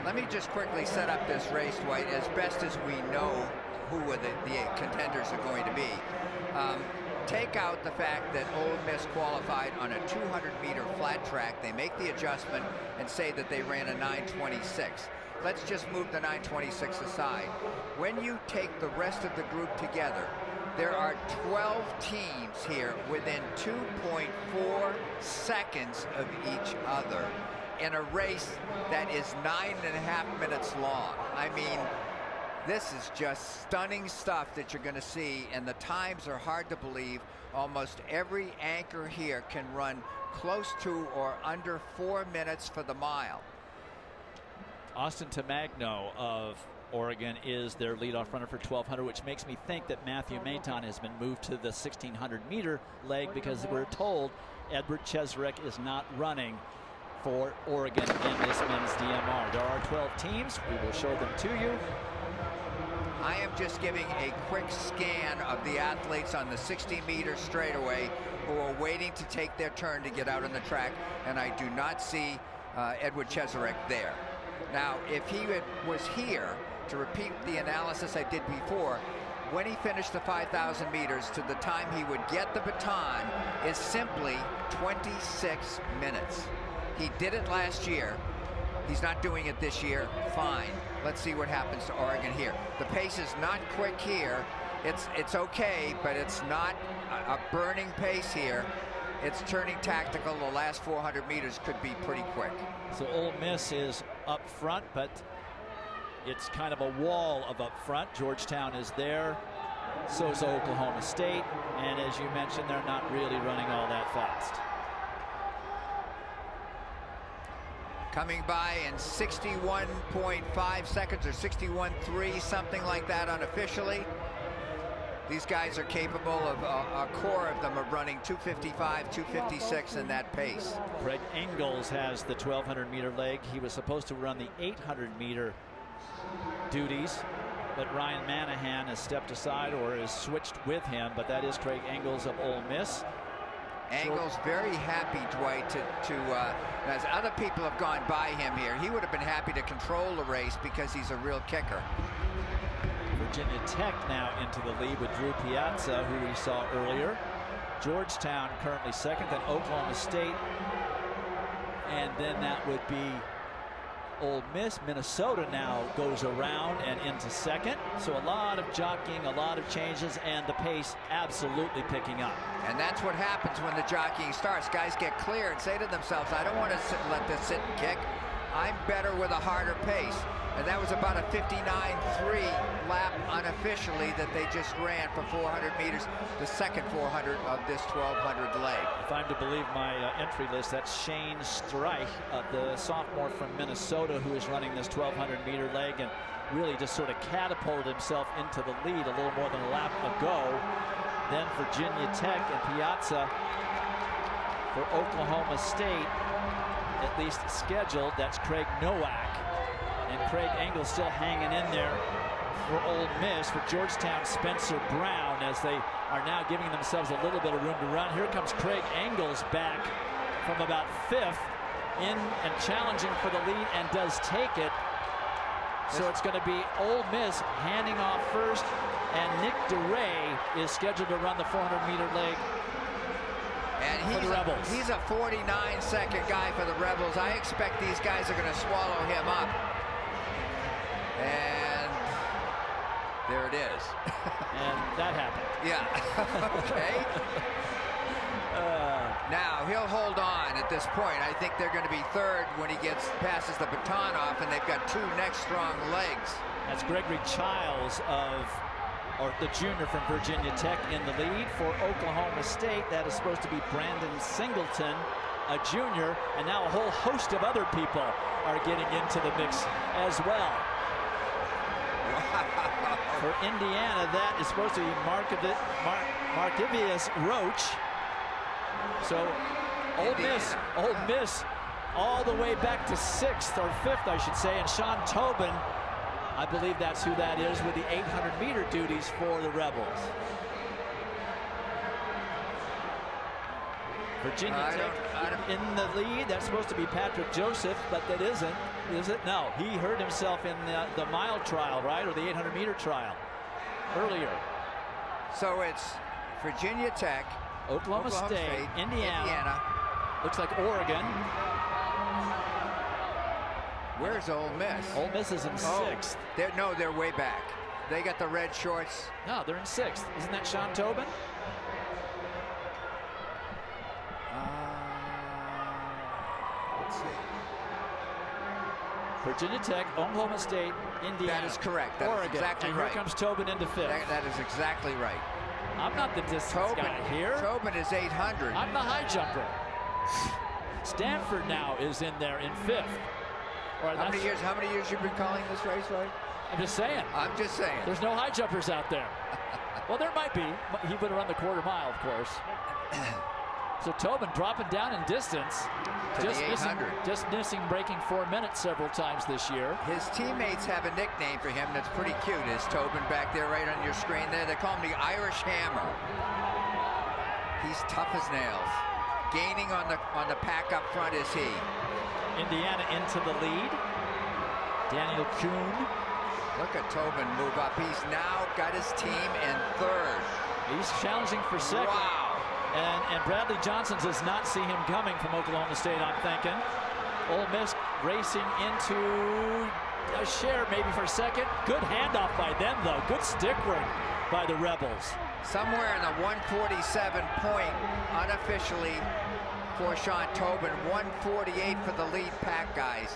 Let me just quickly set up this race, Dwight, as best as we know who the contenders are going to be. Take out the fact that Ole Miss qualified on a 200-meter flat track. They make the adjustment and say that they ran a 9:26. Let's just move the 9:26 aside. When you take the rest of the group together, there are 12 teams here within 2.4 seconds of each other in a race that is 9.5 minutes long. I mean, this is just stunning stuff that you're going to see, and the times are hard to believe. Almost every anchor here can run close to or under 4 minutes for the mile. Austin Tamagno of Oregon is their leadoff runner for 1200, which makes me think that Matthew Maton has been moved to the 1600-meter leg, because we're told Edward Cheserek is not running for Oregon in this men's DMR. There are 12 teams. We will show them to you. I am just giving a quick scan of the athletes on the 60-meter straightaway who are waiting to take their turn to get out on the track, and I do not see Edward Cheserek there. Now, if he was here, to repeat the analysis I did before, when he finished the 5,000 meters to the time he would get the baton is simply 26 minutes. He did it last year. He's not doing it this year. Fine. Let's see what happens to Oregon here. The pace is not quick here. It's okay, but it's not a burning pace here. It's turning tactical. The last 400 meters could be pretty quick. So Ole Miss is up front, but it's kind of a wall of up front. Georgetown is there. So is Oklahoma State. And as you mentioned, they're not really running all that fast. Coming by in 61.5 seconds or 61.3, something like that unofficially. These guys are capable of, a core of them, of running 255, 256 in that pace. Craig Engels has the 1200-meter leg. He was supposed to run the 800-meter duties, but Ryan Manahan has stepped aside or is switched with him. But that is Craig Engels of Ole Miss. Engels very happy, Dwight, as other people have gone by him here, he would have been happy to control the race because he's a real kicker. Virginia Tech now into the lead with Drew Piazza, who we saw earlier. Georgetown currently second, then Oklahoma State, and then that would be Ole Miss. Minnesota now goes around and into second. So a lot of jockeying, a lot of changes, and the pace absolutely picking up. And that's what happens when the jockeying starts. Guys get clear and say to themselves, I don't want to let this sit and kick. I'm better with a harder pace. And that was about a 59.3 lap unofficially that they just ran for 400 meters, the second 400 of this 1200 leg. If I'm to believe my entry list, that's Shane Streich, the sophomore from Minnesota, who is running this 1200-meter leg and really just sort of catapulted himself into the lead a little more than a lap ago. Then Virginia Tech and Piazza for Oklahoma State, at least scheduled. That's Craig Nowak. And Craig Engels still hanging in there for Ole Miss. For Georgetown, Spencer Brown, as they are now giving themselves a little bit of room to run. Here comes Craig Engels back from about 5th in and challenging for the lead, and does take it. So it's going to be Ole Miss handing off first, and Nick DeRay is scheduled to run the 400-meter leg. And he's a 49-second guy for the Rebels. I expect these guys are going to swallow him up. And there it is. And that happened. Yeah. Okay. Now he'll hold on at this point. I think they're going to be third when he passes the baton off, and they've got 2 next strong legs. That's Gregory Childs or the junior from Virginia Tech in the lead. For Oklahoma State, that is supposed to be Brandon Singleton, a junior, and now a whole host of other people are getting into the mix as well. For Indiana, that is supposed to be Markivius Roach. So Ole Miss all the way back to 6th or 5th, I should say, and Sean Tobin, I believe that's who that is, with the 800-meter duties for the Rebels. Virginia Tech in the lead. That's supposed to be Patrick Joseph, but that isn't. Is it? No, he hurt himself in the mile trial, right? Or the 800-meter trial earlier. So it's Virginia Tech, Oklahoma State, Indiana. Looks like Oregon. Where's Ole Miss? Ole Miss is in 6th. They're way back. They got the red shorts. No, they're in 6th. Isn't that Sean Tobin? Let's see. Virginia Tech, Oklahoma State, Indiana. That is correct. That Oregon. is exactly and right. Here comes Tobin into 5th. That is exactly right. I'm not the distance guy here. Tobin is 800. I'm the high jumper. Stanford now is in there in 5th. How many years you been calling this race, right? I'm just saying. There's no high jumpers out there. Well, there might be. He would have run the quarter mile, of course. So Tobin dropping down in distance. Just missing breaking 4 minutes several times this year. His teammates have a nickname for him that's pretty cute. Is Tobin back there right on your screen there? They call him the Irish Hammer. He's tough as nails. Gaining on the pack up front is he. Indiana into the lead. Daniel Kuhn. Look at Tobin move up. He's now got his team in 3rd. He's challenging for 2nd. Wow. And Bradley Johnson does not see him coming from Oklahoma State, I'm thinking. Ole Miss racing into a share maybe for 2nd. Good handoff by them, though. Good stick work by the Rebels. Somewhere in the 147 point unofficially for Sean Tobin. 148 for the lead pack guys.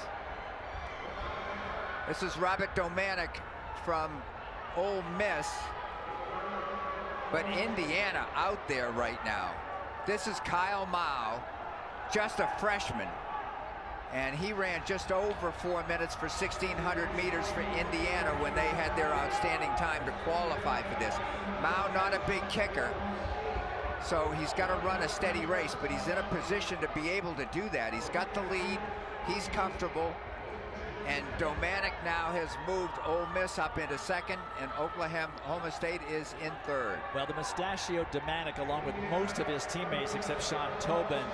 This is Robert Domanic from Ole Miss. But Indiana out there right now. This is Kyle Mao, just a freshman. And he ran just over 4 minutes for 1,600 meters for Indiana when they had their outstanding time to qualify for this. Mao not a big kicker, so he's got to run a steady race, but he's in a position to be able to do that. He's got the lead, he's comfortable, and Domanic now has moved Ole Miss up into 2nd, and Oklahoma State is in 3rd. Well, the mustachioed Domanic, along with most of his teammates except Sean Tobin,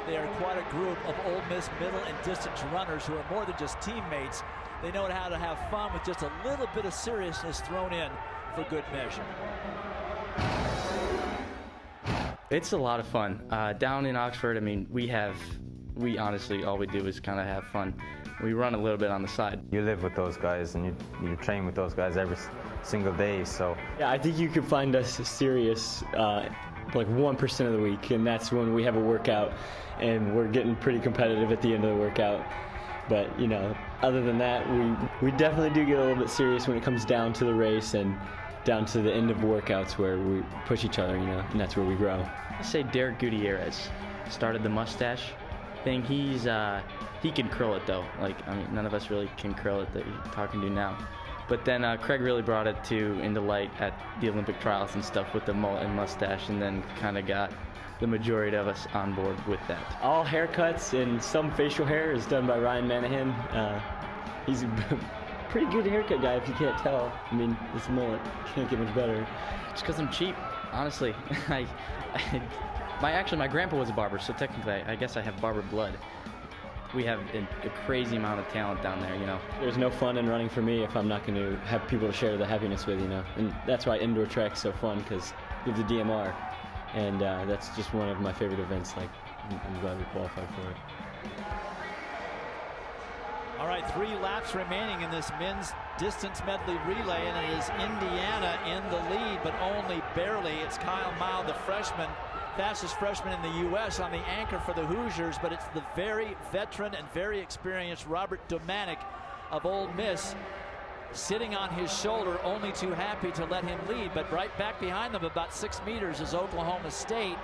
they are quite a group of Ole Miss middle and distance runners who are more than just teammates. They know how to have fun with just a little bit of seriousness thrown in for good measure. It's a lot of fun. Down in Oxford, I mean, we honestly, all we do is kind of have fun. We run a little bit on the side. You live with those guys and you train with those guys every single day, so. Yeah, I think you could find us serious like 1% of the week, and that's when we have a workout and we're getting pretty competitive at the end of the workout. But, you know, other than that, we definitely do get a little bit serious when it comes down to the race and down to the end of workouts where we push each other, you know, and that's where we grow. I say Derek Gutierrez started the mustache thing. He can curl it though. Like, I mean, none of us really can curl it that you're talking to now. But then Craig really brought it into light at the Olympic trials and stuff with the mullet and mustache, and then kind of got the majority of us on board with that. All haircuts and some facial hair is done by Ryan Manahan. He's a pretty good haircut guy if you can't tell. I mean, this mullet can't get much better. Just because I'm cheap, honestly. My grandpa was a barber, so technically I guess I have barber blood. We have a crazy amount of talent down there, you know. There's no fun in running for me if I'm not going to have people to share the happiness with, you know. And that's why indoor track's so fun, because we have the DMR. And that's just one of my favorite events. Like, I'm glad we qualified for it. All right, 3 laps remaining in this men's distance medley relay, and it is Indiana in the lead, but only barely. It's Kyle Mao, the freshman, fastest freshman in the U.S. on the anchor for the Hoosiers, but it's the very veteran and very experienced Robert Domanic of Ole Miss sitting on his shoulder, only too happy to let him lead. But right back behind them, about 6 meters, is Oklahoma State.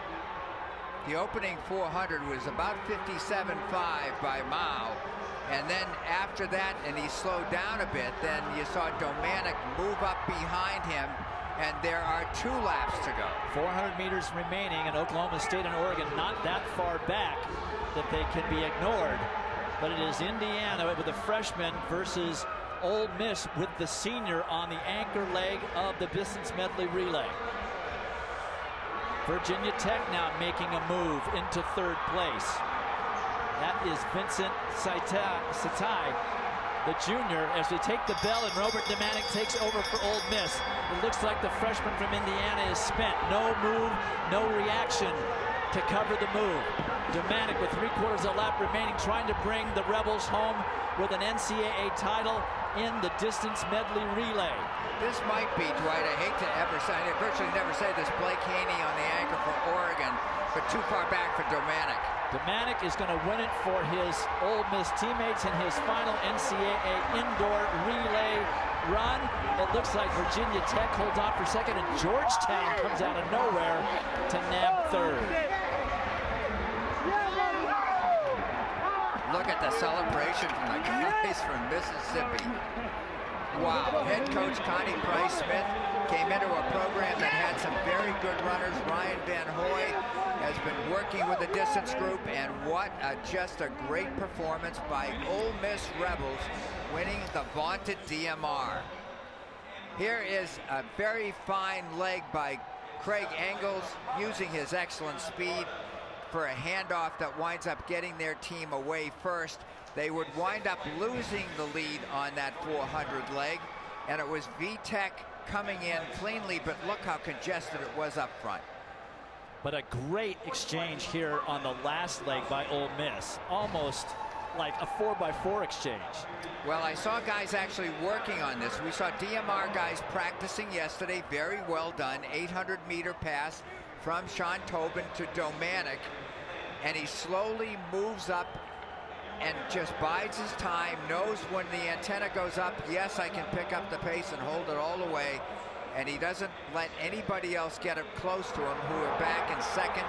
The opening 400 was about 57.5 by Mao. And then after that, and he slowed down a bit, then you saw Domanic move up behind him, and there are 2 laps to go. 400 meters remaining, and Oklahoma State and Oregon not that far back that they can be ignored. But it is Indiana with the freshman versus Ole Miss with the senior on the anchor leg of the distance medley relay. Virginia Tech now making a move into 3rd place. That is Vincent Satai the junior, as they take the bell and Robert Domanic takes over for Ole Miss. It looks like the freshman from Indiana is spent. No move, no reaction to cover the move. Domanic with 3/4 a lap remaining, trying to bring the Rebels home with an NCAA title in the distance medley relay. This might be, Dwight, I hate to ever say, I virtually never say this, Blake Haney on the anchor for Oregon, but too far back for Domanic. Domanic is going to win it for his Ole Miss teammates in his final NCAA indoor relay run. It looks like Virginia Tech holds on for second, and Georgetown comes out of nowhere to nab third. Look at the celebration from the guys from Mississippi. Wow, head coach Connie Price-Smith came into a program that had some very good runners. Ryan Van Hoy has been working with the distance group, and what just a great performance by Ole Miss Rebels, winning the vaunted DMR. Here is a very fine leg by Craig Engels, using his excellent speed for a handoff that winds up getting their team away first. They would wind up losing the lead on that 400 leg, and it was VTech coming in cleanly, but look how congested it was up front. But a great exchange here on the last leg by Ole Miss, almost like a 4x4 exchange. Well, I saw guys actually working on this. We saw DMR guys practicing yesterday, very well done, 800-meter pass from Sean Tobin to Domanic, and he slowly moves up and just bides his time, knows when the antenna goes up, yes, I can pick up the pace and hold it all the way, and he doesn't let anybody else get up close to him, who are back in second,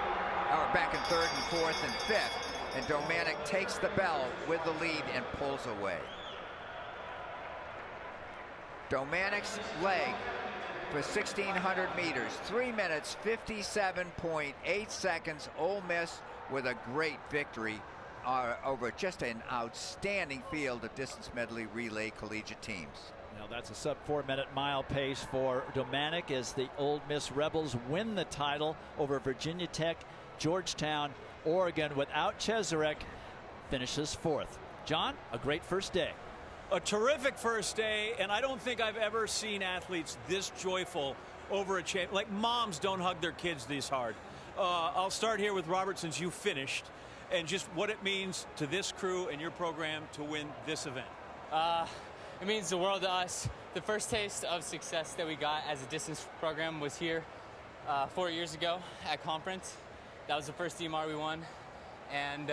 or back in third and fourth and fifth, and Domanic takes the bell with the lead and pulls away. Domanic's leg for 1,600 meters, 3 minutes, 57.8 seconds. Ole Miss with a great victory over just an outstanding field of distance medley relay collegiate teams. Now that's a sub 4-minute mile pace for Domanic as the Ole Miss Rebels win the title over Virginia Tech, Georgetown, Oregon. Without Cheserek, finishes fourth. John, a great first day. A terrific first day, and I don't think I've ever seen athletes this joyful over a champ. Like, moms don't hug their kids this hard. I'll start here with Robert, since you finished, and just what it means to this crew and your program to win this event. It means the world to us. The first taste of success that we got as a distance program was here 4 years ago at conference. That was the first DMR we won, and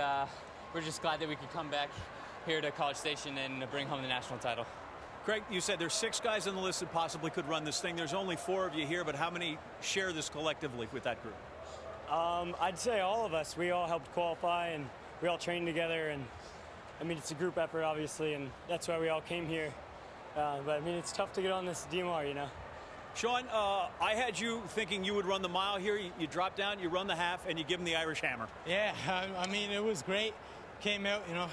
we're just glad that we could come back here to College Station and bring home the national title. Craig, you said there's 6 guys on the list that possibly could run this thing. There's only 4 of you here, but how many share this collectively with that group? I'd say all of us. We all helped qualify, and we all trained together, and I mean, it's a group effort, obviously, and that's why we all came here. But I mean, it's tough to get on this DMR, you know. Sean, I had you thinking you would run the mile here. You drop down, you run the half, and you give him the Irish hammer. Yeah, I mean, it was great. Came out, you know,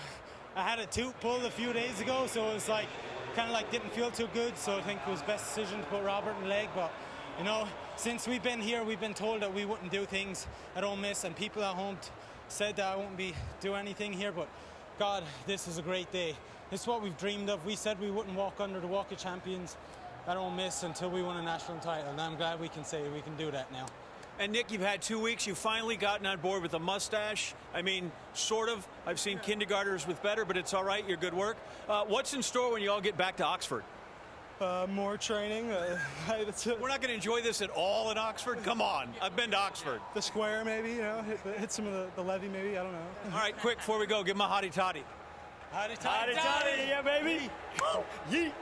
I had a toot pulled a few days ago, so it was like, kind of like didn't feel too good, so I think it was best decision to put Robert in leg. But, you know, since we've been here, we've been told that we wouldn't do things at Ole Miss, and people at home said that I won't do anything here, but God, this is a great day. This is what we've dreamed of. We said we wouldn't walk under the Walk of Champions at Ole Miss until we won a national title, and I'm glad we can say we can do that now. And Nick, you've had 2 weeks. You've finally gotten on board with a mustache. I mean, sort of. I've seen kindergartners with better, but it's all right. You're good work. What's in store when you all get back to Oxford? More training. We're not going to enjoy this at all in Oxford? Come on. I've been to Oxford. The square, maybe, you know, hit some of the levee, maybe. I don't know. All right, quick, before we go, give him a hottie toddy. Hottie toddy, yeah, baby. Yeet.